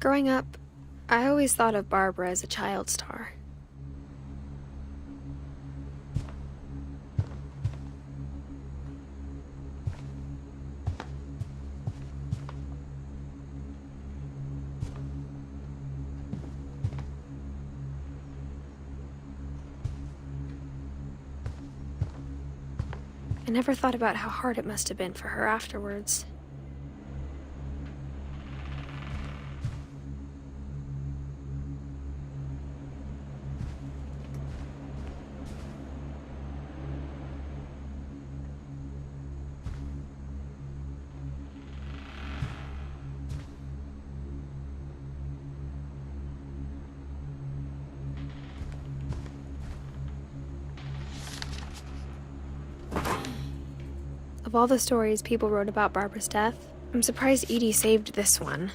Growing up, I always thought of Barbara as a child star. I never thought about how hard it must have been for her afterwards. Of all the stories people wrote about Barbara's death, I'm surprised Edie saved this one.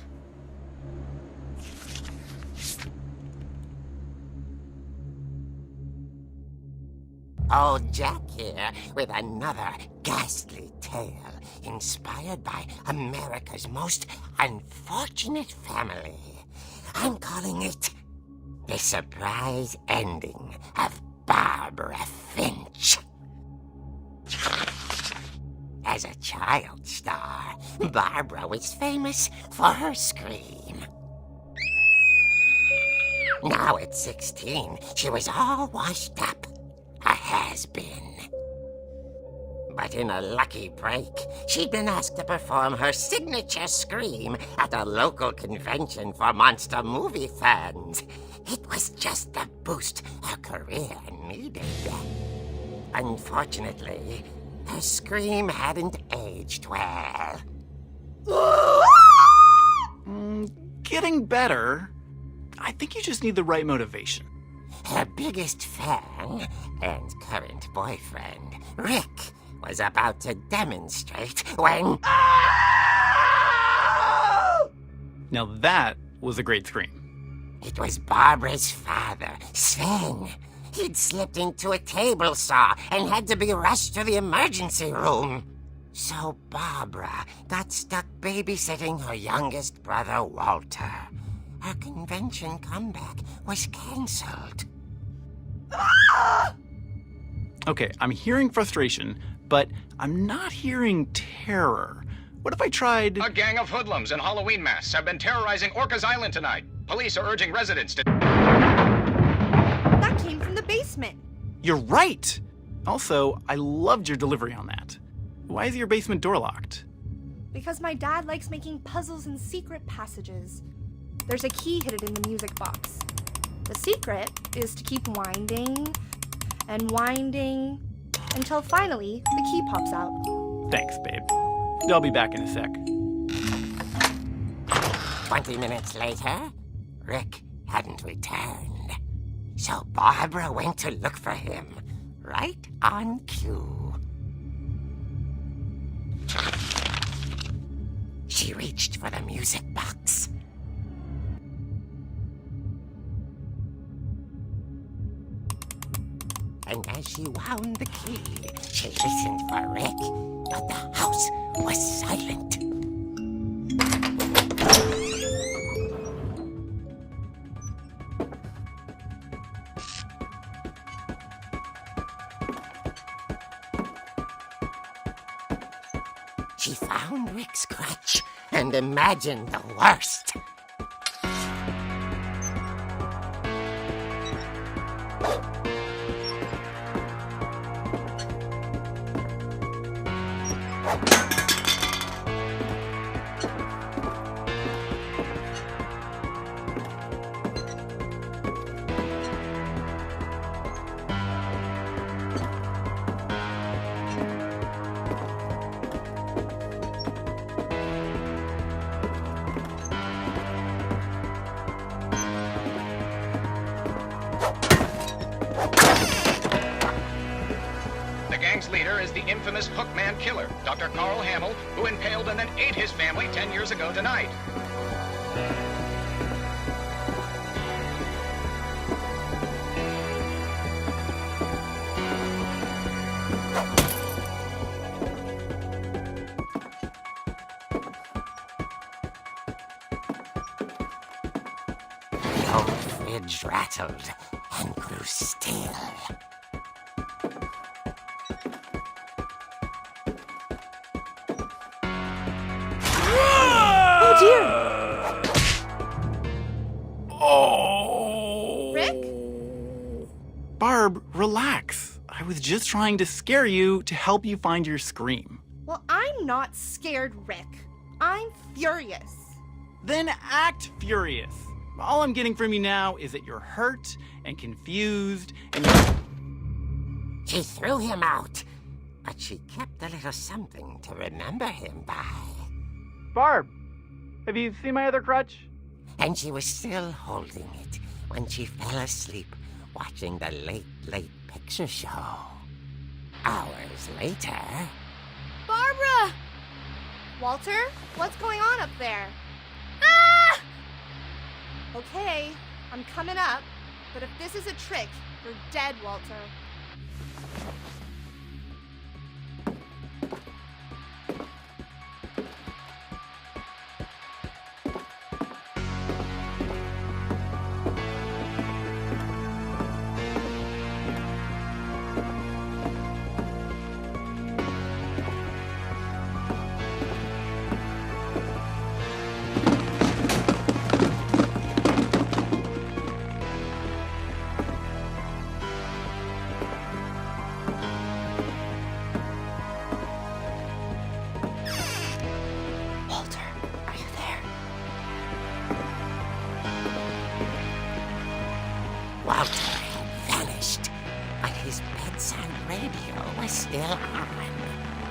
Old Jack here with another ghastly tale inspired by America's most unfortunate family. I'm calling it The Surprise Ending of Barbara Finch. As a child star, Barbara was famous for her scream. Now at 16, she was all washed up, a has-been. But in a lucky break, she'd been asked to perform her signature scream at a local convention for monster movie fans. It was just the boost her career needed. Unfortunately, her scream hadn't aged well. Getting better. I think you just need the right motivation. Her biggest fan and current boyfriend, Rick, was about to demonstrate when... Now that was a great scream. It was Barbara's father, Sven. He'd slipped into a table saw and had to be rushed to the emergency room. So Barbara got stuck babysitting her youngest brother, Walter. Her convention comeback was canceled. Okay, I'm hearing frustration, but I'm not hearing terror. What if I tried... A gang of hoodlums in Halloween masks have been terrorizing Orcas Island tonight. Police are urging residents to... That came from the basement. You're right! Also, I loved your delivery on that. Why is your basement door locked? Because my dad likes making puzzles and secret passages. There's a key hidden in the music box. The secret is to keep winding and winding until finally the key pops out. Thanks, babe. I'll be back in a sec. 20 minutes later, Rick hadn't returned. So Barbara went to look for him, right on cue. She reached for the music box. And as she wound the key, she listened for Rick, but the house was silent. She found Rick's crutch and imagined the worst. The gang's leader is the infamous Hookman killer, Dr. Carl Hamill, who impaled and then ate his family 10 years ago tonight. old fridge rattled and grew still. Oh dear! Oh! Rick? Barb, relax. I was just trying to scare you to help you find your scream. Well, I'm not scared, Rick. I'm furious. Then act furious. All I'm getting from you now is that you're hurt and confused and She threw him out, but she kept a little something to remember him by. Barb, have you seen my other crutch? And she was still holding it when she fell asleep watching the late picture show. Hours later... Barbara! Walter, what's going on up there? Ah! Okay, I'm coming up, but if this is a trick, you're dead, Walter. Walter had vanished, but his bedside radio was still on.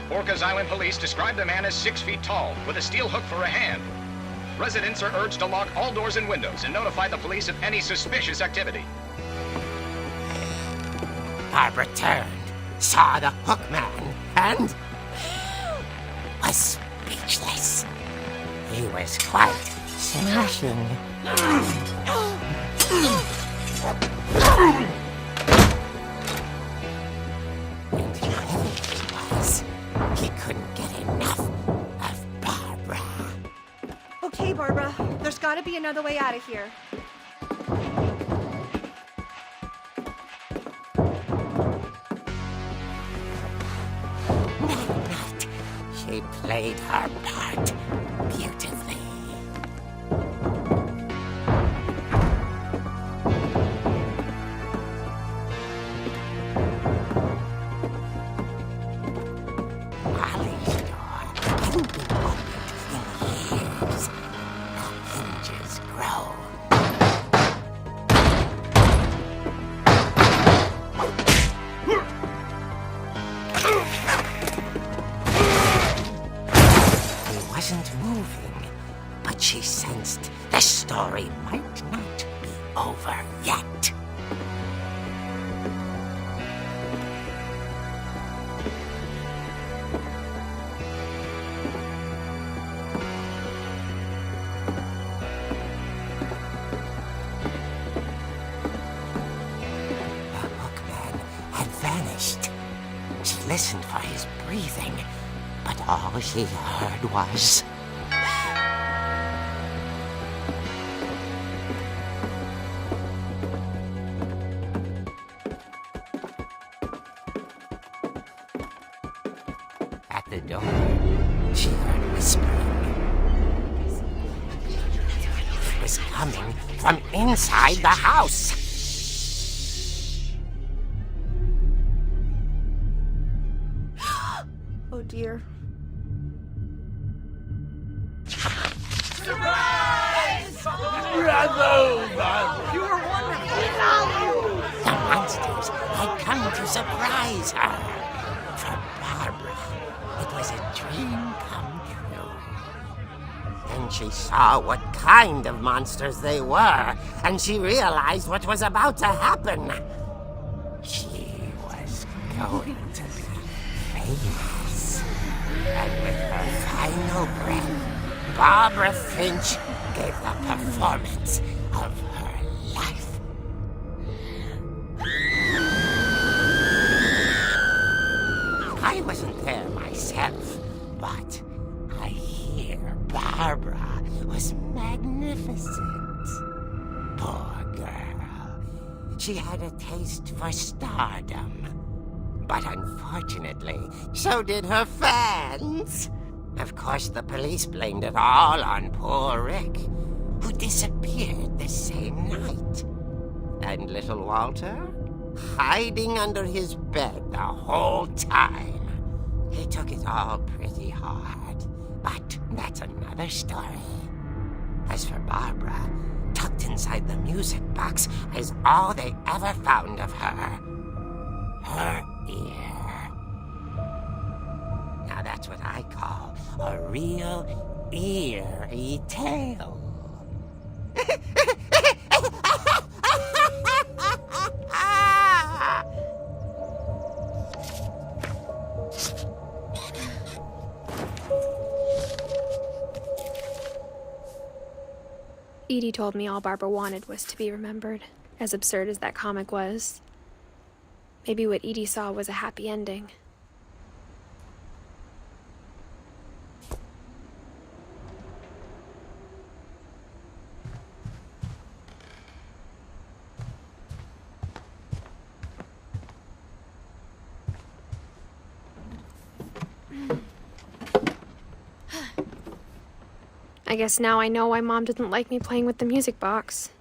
Orcas Island police described the man as 6 feet tall, with a steel hook for a hand. Residents are urged to lock all doors and windows and notify the police of any suspicious activity. Barbara turned, saw the hook man, and was speechless. He was quite smashing. And whoever he was, he couldn't get enough of Barbara. Okay, Barbara, there's gotta be another way out of here. That night, she played her part beautifully. Molly's door hadn't been opened in years. The hinges groaned. He wasn't moving, but she sensed the story might not be over yet. The hookman had vanished. She listened for his breathing, but all she heard was... At the door, she heard whispering. It was coming from inside the house. Oh dear. The monsters had come to surprise her. For Barbara, it was a dream come true. Then she saw what kind of monsters they were, and she realized what was about to happen. She was going to be famous. And with her final breath, Barbara Finch gave the performance of her life. I wasn't there myself, but I hear Barbara was magnificent. Poor she had a taste for stardom. But unfortunately, so did her fans. Of course, the police blamed it all on poor Rick, who disappeared the same night. And little Walter? Hiding under his bed the whole time. He took it all pretty hard, but that's another story. As for Barbara, tucked inside the music box is all they ever found of her. Her ear. Now that's what I call a real eerie tale. Edie told me all Barbara wanted was to be remembered, as absurd as that comic was. Maybe what Edie saw was a happy ending. I guess now I know why Mom didn't like me playing with the music box.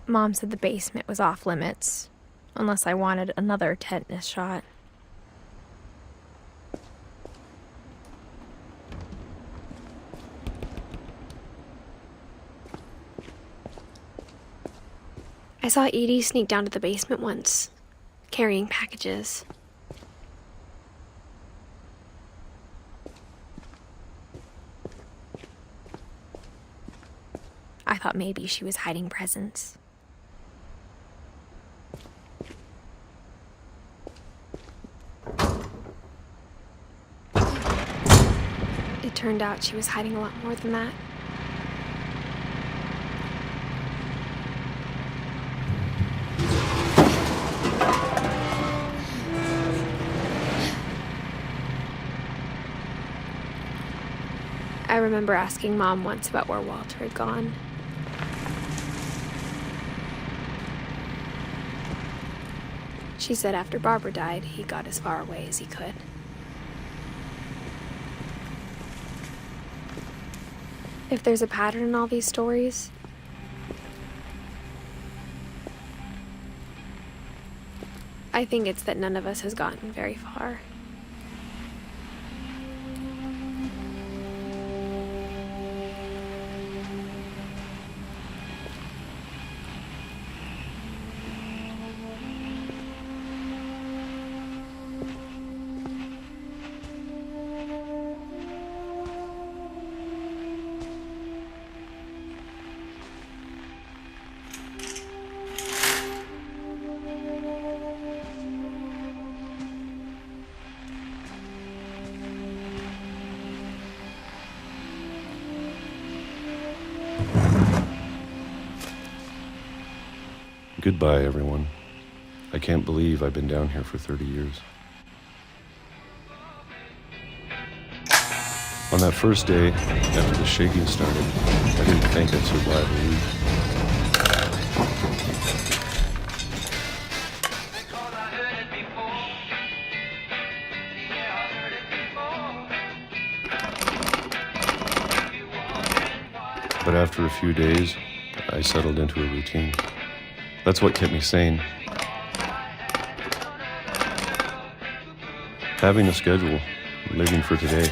Mom said the basement was off limits, unless I wanted another tetanus shot. I saw Edie sneak down to the basement once, carrying packages. I thought maybe she was hiding presents. It turned out she was hiding a lot more than that. I remember asking Mom once about where Walter had gone. She said after Barbara died, he got as far away as he could. If there's a pattern in all these stories, I think it's that none of us has gotten very far. Goodbye, everyone. I can't believe I've been down here for 30 years. On that first day, after the shaking started, I didn't think I'd survive a week. But after a few days, I settled into a routine. That's what kept me sane. Having a schedule, living for today.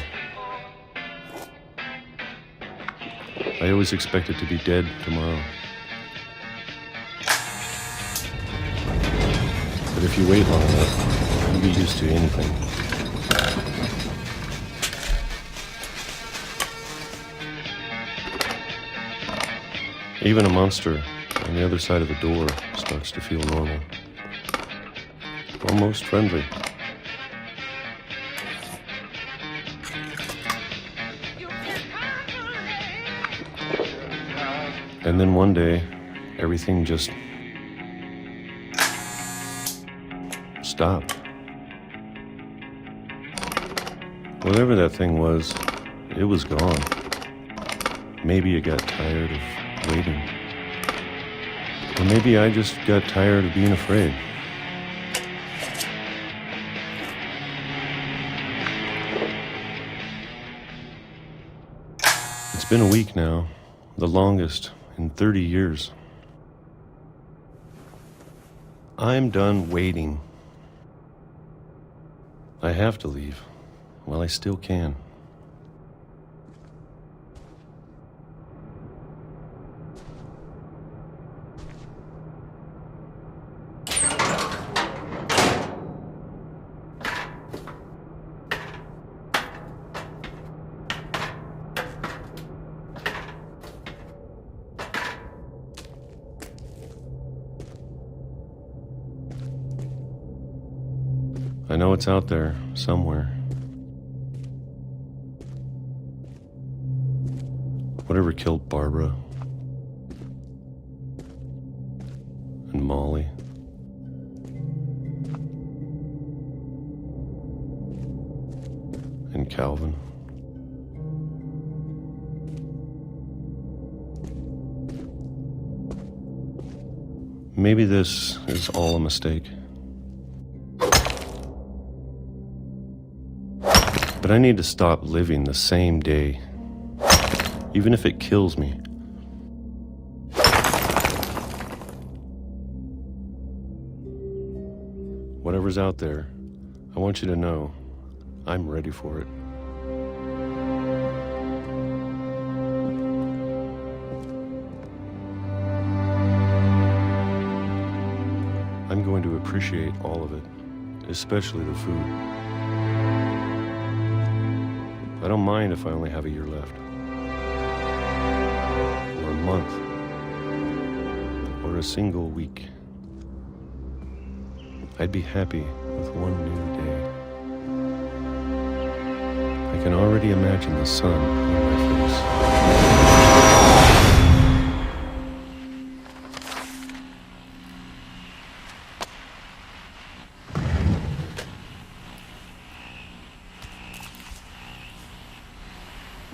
I always expected to be dead tomorrow. But if you wait long enough, you get used to anything. Even a monster on the other side of the door starts to feel normal. Almost friendly. And then one day, everything just stopped. Whatever that thing was, it was gone. Maybe it got tired of waiting. Or maybe I just got tired of being afraid. It's been a week now, the longest in 30 years. I'm done waiting. I have to leave while I still can. I know it's out there, somewhere. Whatever killed Barbara and Molly and Calvin. Maybe this is all a mistake. But I need to stop living the same day, even if it kills me. Whatever's out there, I want you to know I'm ready for it. I'm going to appreciate all of it, especially the food. I don't mind if I only have a year left. Or a month. Or a single week. I'd be happy with one new day. I can already imagine the sun on my face.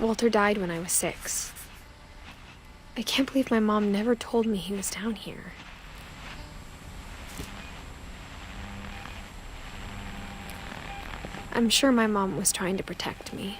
Walter died when I was 6. I can't believe my mom never told me he was down here. I'm sure my mom was trying to protect me.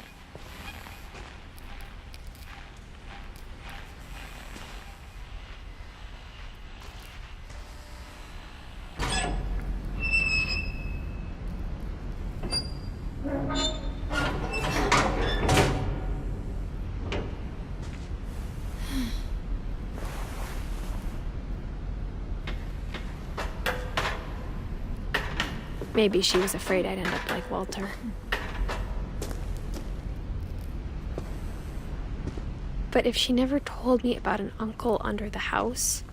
Maybe she was afraid I'd end up like Walter. But if she never told me about an uncle under the house,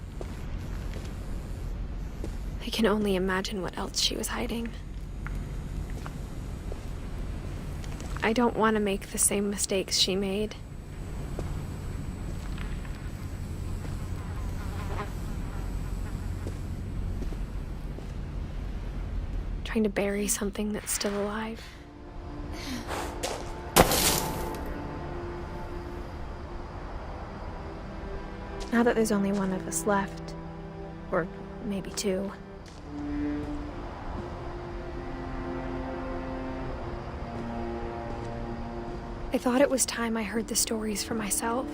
I can only imagine what else she was hiding. I don't want to make the same mistakes she made. Trying to bury something that's still alive. Now that there's only one of us left, or maybe 2, I thought it was time I heard the stories for myself.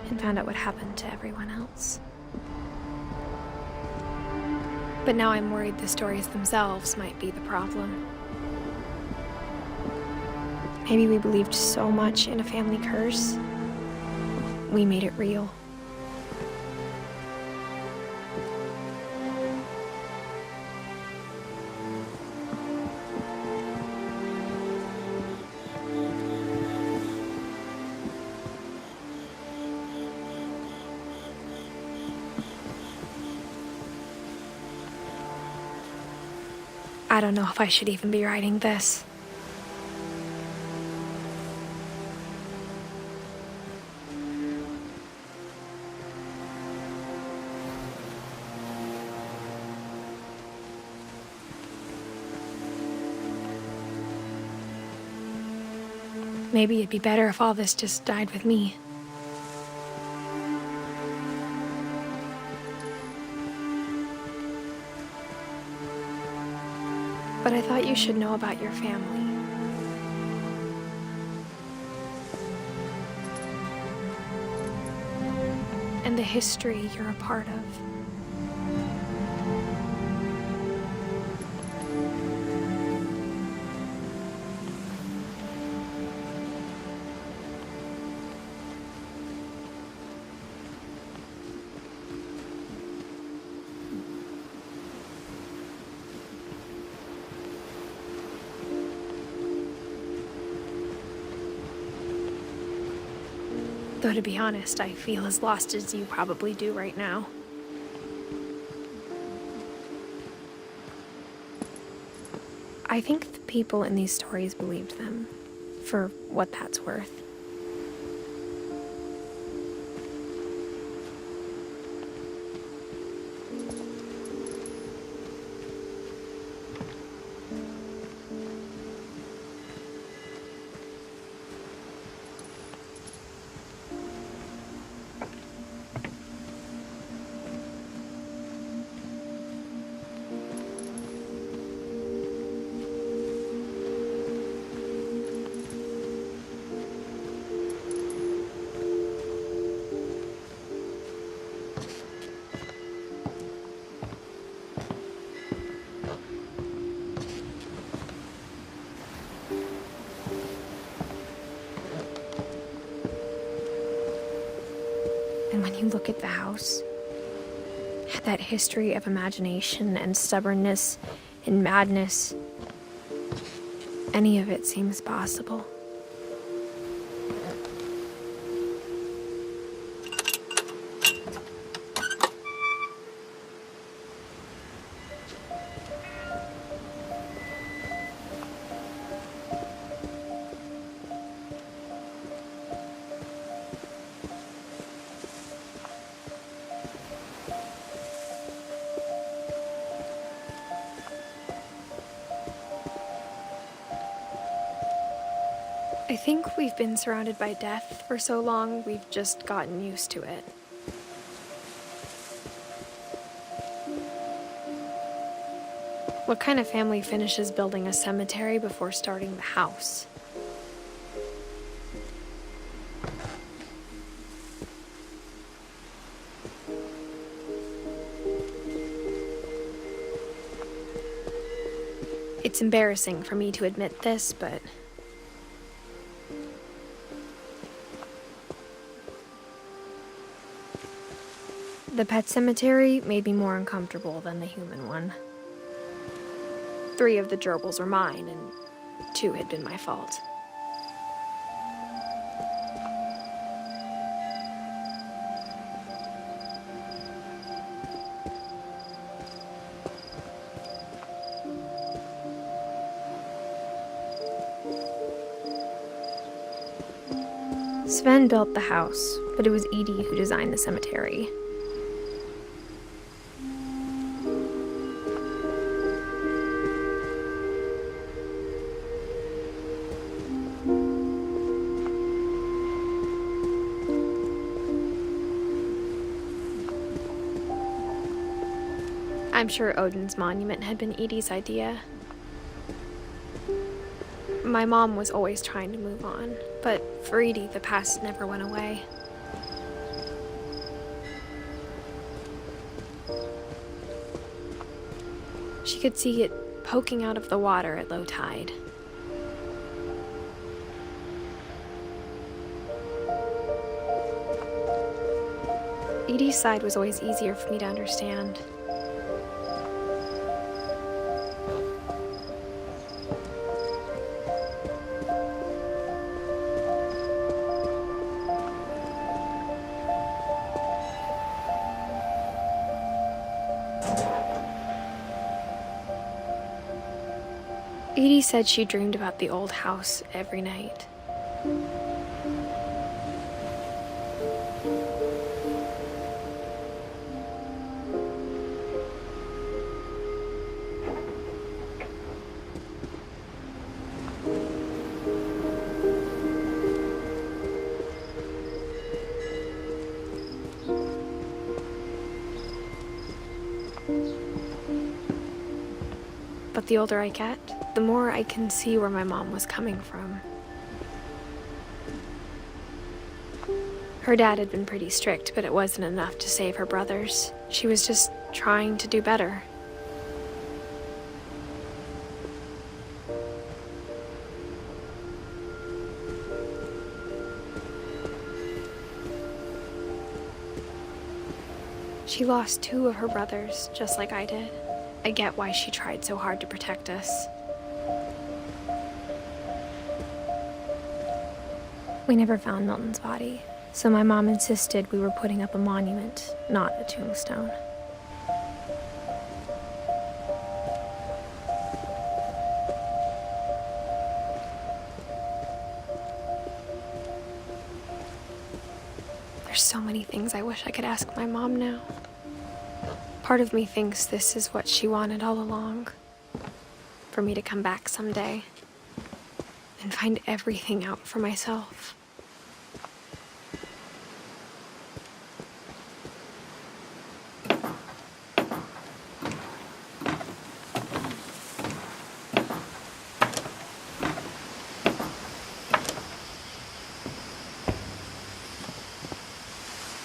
and found out what happened to everyone else. But now I'm worried the stories themselves might be the problem. Maybe we believed so much in a family curse, we made it real. I don't know if I should even be writing this. Maybe it'd be better if all this just died with me. But I thought you should know about your family. And the history you're a part of. Though to be honest, I feel as lost as you probably do right now. I think the people in these stories believed them, for what that's worth. And when you look at the house, that history of imagination and stubbornness and madness, any of it seems possible. I think we've been surrounded by death for so long, we've just gotten used to it. What kind of family finishes building a cemetery before starting the house? It's embarrassing for me to admit this, but the pet cemetery made me more uncomfortable than the human one. 3 of the gerbils were mine, and 2 had been my fault. Sven built the house, but it was Edie who designed the cemetery. I'm sure Odin's monument had been Edie's idea. My mom was always trying to move on, but for Edie, the past never went away. She could see it poking out of the water at low tide. Edie's side was always easier for me to understand. Edie said she dreamed about the old house every night. But the older I get, the more I can see where my mom was coming from. Her dad had been pretty strict, but it wasn't enough to save her brothers. She was just trying to do better. She lost 2 of her brothers, just like I did. I get why she tried so hard to protect us. We never found Milton's body, so my mom insisted we were putting up a monument, not a tombstone. There's so many things I wish I could ask my mom now. Part of me thinks this is what she wanted all along. For me to come back someday and find everything out for myself.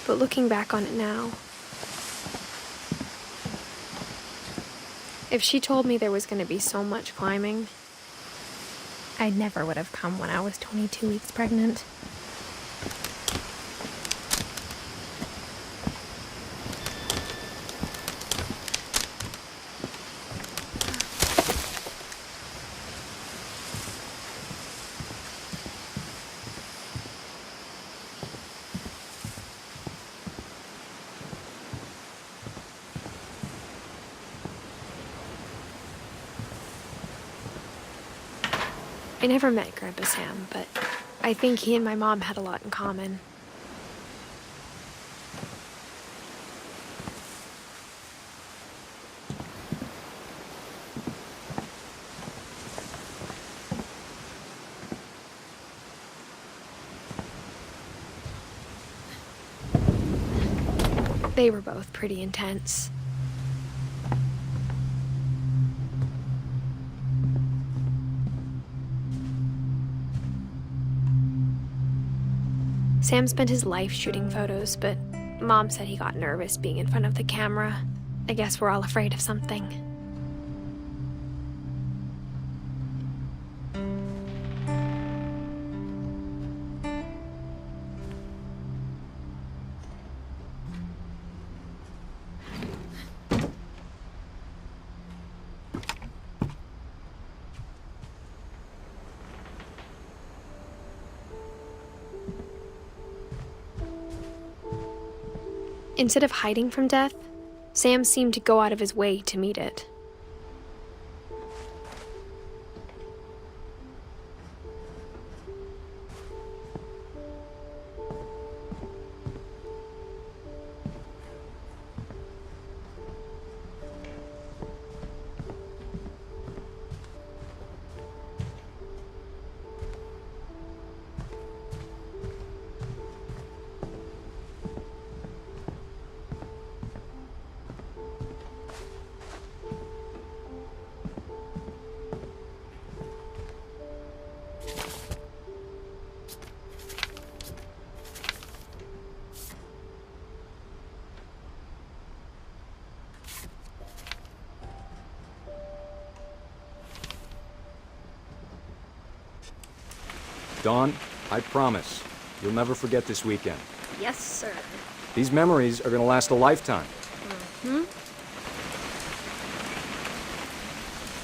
But looking back on it now, if she told me there was going to be so much climbing, I never would have come when I was 22 weeks pregnant. I never met Grandpa Sam, but I think he and my mom had a lot in common. They were both pretty intense. Sam spent his life shooting photos, but Mom said he got nervous being in front of the camera. I guess we're all afraid of something. Instead of hiding from death, Sam seemed to go out of his way to meet it. Dawn, I promise, you'll never forget this weekend. Yes, sir. These memories are gonna last a lifetime. Hmm?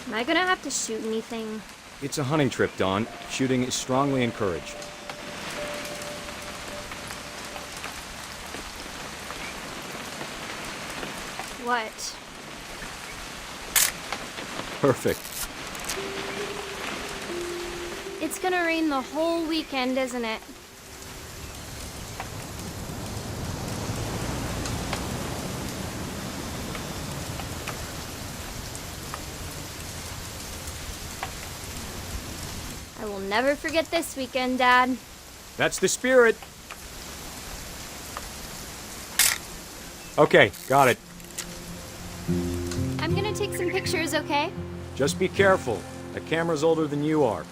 Am I gonna have to shoot anything? It's a hunting trip, Dawn. Shooting is strongly encouraged. What? Perfect. It's gonna rain the whole weekend, isn't it? I will never forget this weekend, Dad. That's the spirit. Okay, got it. I'm gonna take some pictures, okay? Just be careful. The camera's older than you are.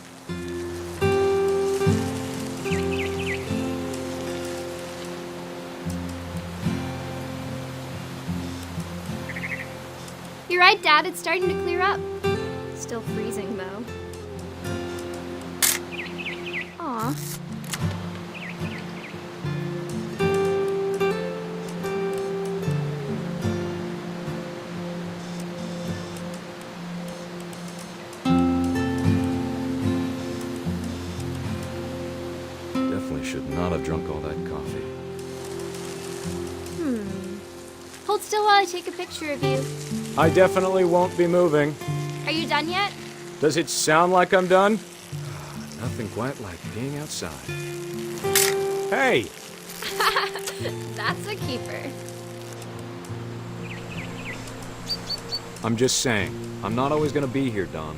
You're right, Dad. It's starting to clear up. Still freezing, though. Aw. Definitely should not have drunk all that coffee. Hold still while I take a picture of you. I definitely won't be moving. Are you done yet? Does it sound like I'm done? Nothing quite like being outside. Hey! That's a keeper. I'm just saying, I'm not always gonna be here, Dawn.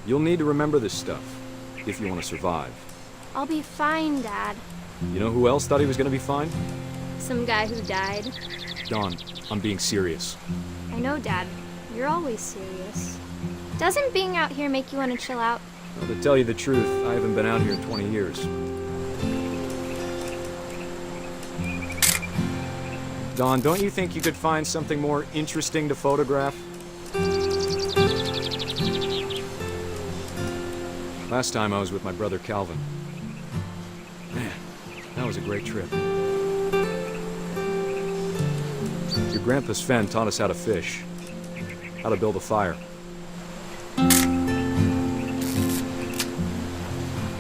You'll need to remember this stuff, if you want to survive. I'll be fine, Dad. You know who else thought he was gonna be fine? Some guy who died. Dawn, I'm being serious. I know, Dad. You're always serious. Doesn't being out here make you want to chill out? Well, to tell you the truth, I haven't been out here in 20 years. Dawn, don't you think you could find something more interesting to photograph? Last time I was with my brother Calvin. Man, that was a great trip. Your grandpa Sven taught us how to fish, how to build a fire. We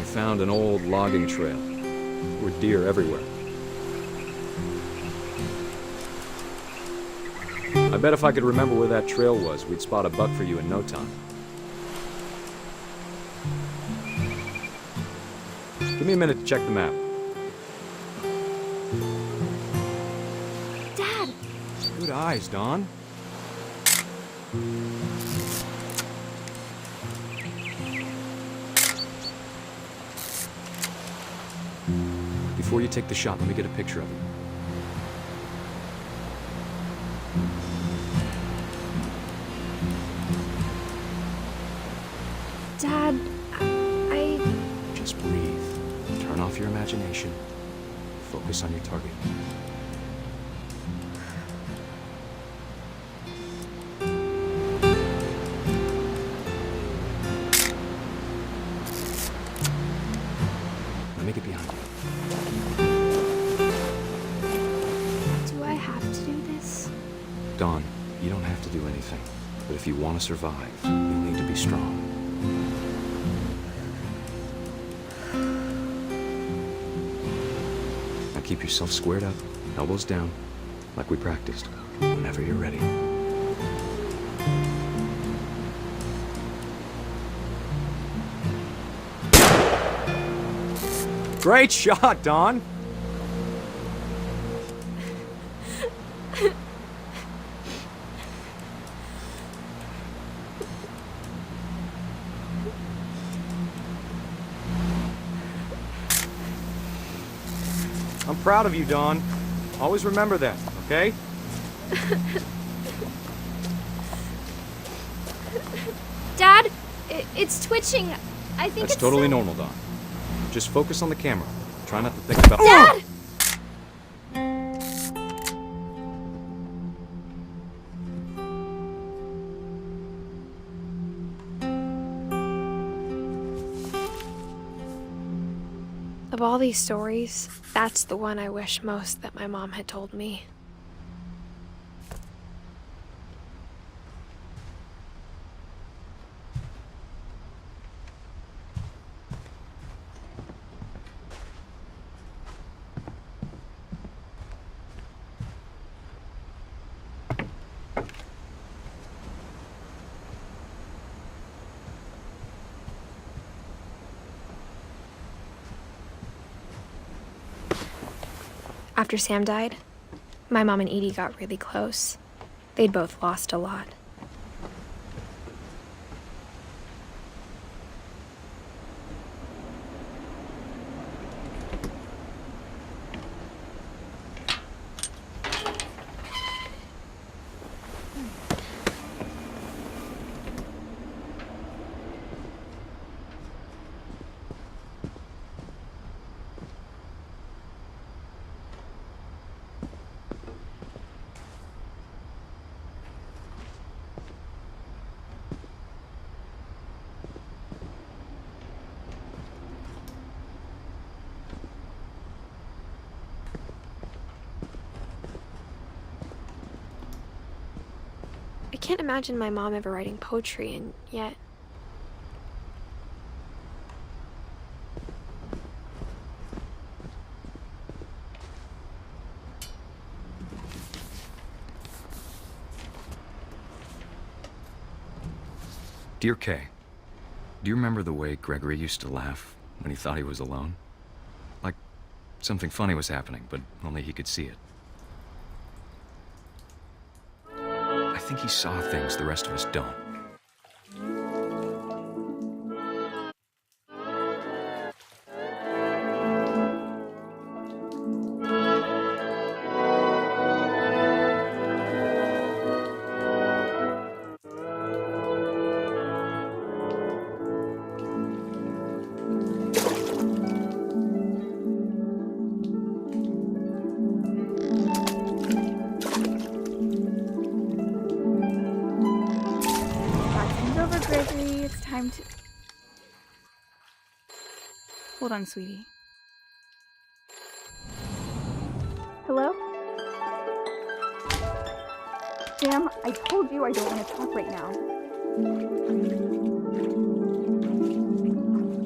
found an old logging trail. There were deer everywhere. I bet if I could remember where that trail was, we'd spot a buck for you in no time. Give me a minute to check the map. Dad! Good eyes, Dawn. Before you take the shot, let me get a picture of it. Dad, I... Just breathe. Turn off your imagination. Focus on your target. Let me get behind you. Do I have to do this? Dawn, you don't have to do anything. But if you want to survive, you'll need to be strong. Now keep yourself squared up, elbows down, like we practiced, whenever you're ready. Great shot, Dawn! I'm proud of you, Dawn. Always remember that, okay? Dad, it's twitching. I think That's it's totally so- normal, Dawn. Just focus on the camera. Try not to think about— Dad! these stories, that's the one I wish most that my mom had told me. After Sam died, my mom and Edie got really close. They'd both lost a lot. I can't imagine my mom ever writing poetry, and yet... Dear Kay, do you remember the way Gregory used to laugh when he thought he was alone? Like something funny was happening, but only he could see it. I think he saw things the rest of us don't. Gregory, it's time to... Hold on, sweetie. Hello? Sam, I told you I don't want to talk right now.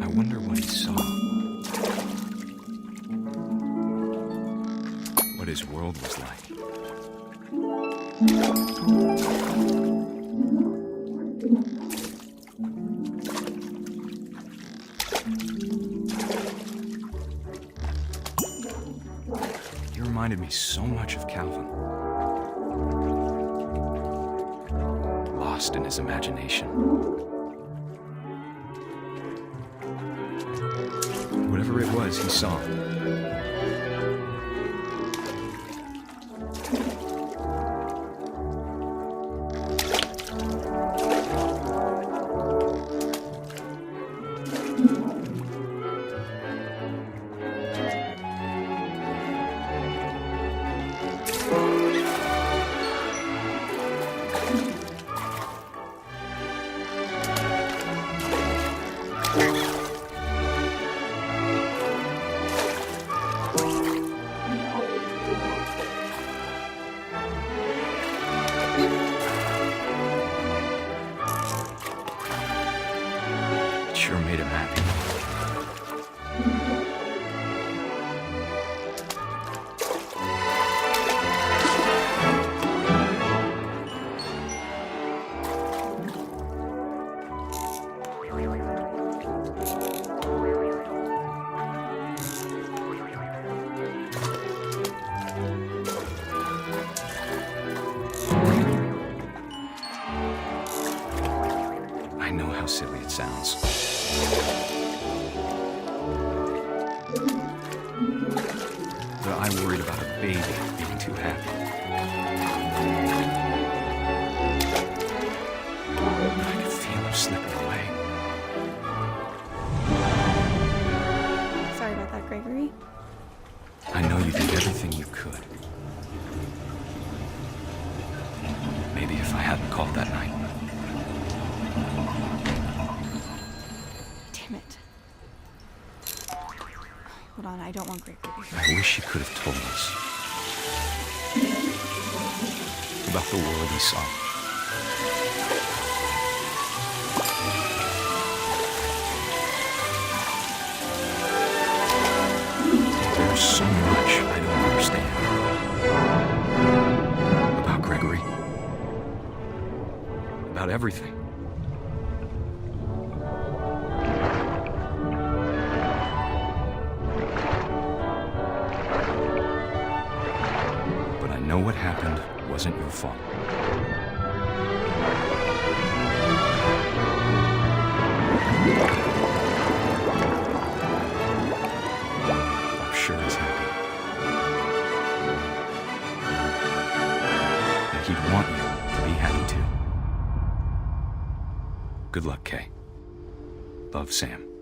I wonder what he saw. What his world was like. He reminded me so much of Calvin. Lost in his imagination. Whatever it was, he saw. Sure made him happy. I know how silly it sounds. But I worried about a baby being too happy. I could feel him slipping away. Sorry about that, Gregory. I know you did everything you could. Maybe if I hadn't called that night. Damn it. Hold Hold on, I don't want Gregory to hear. I wish he could have told us about the world he saw. There's so much I don't understand about Gregory, about everything. But I know what happened wasn't your fault. I'm sure he's happy. And he'd want you to be happy too. Good luck, Kay. Love, Sam.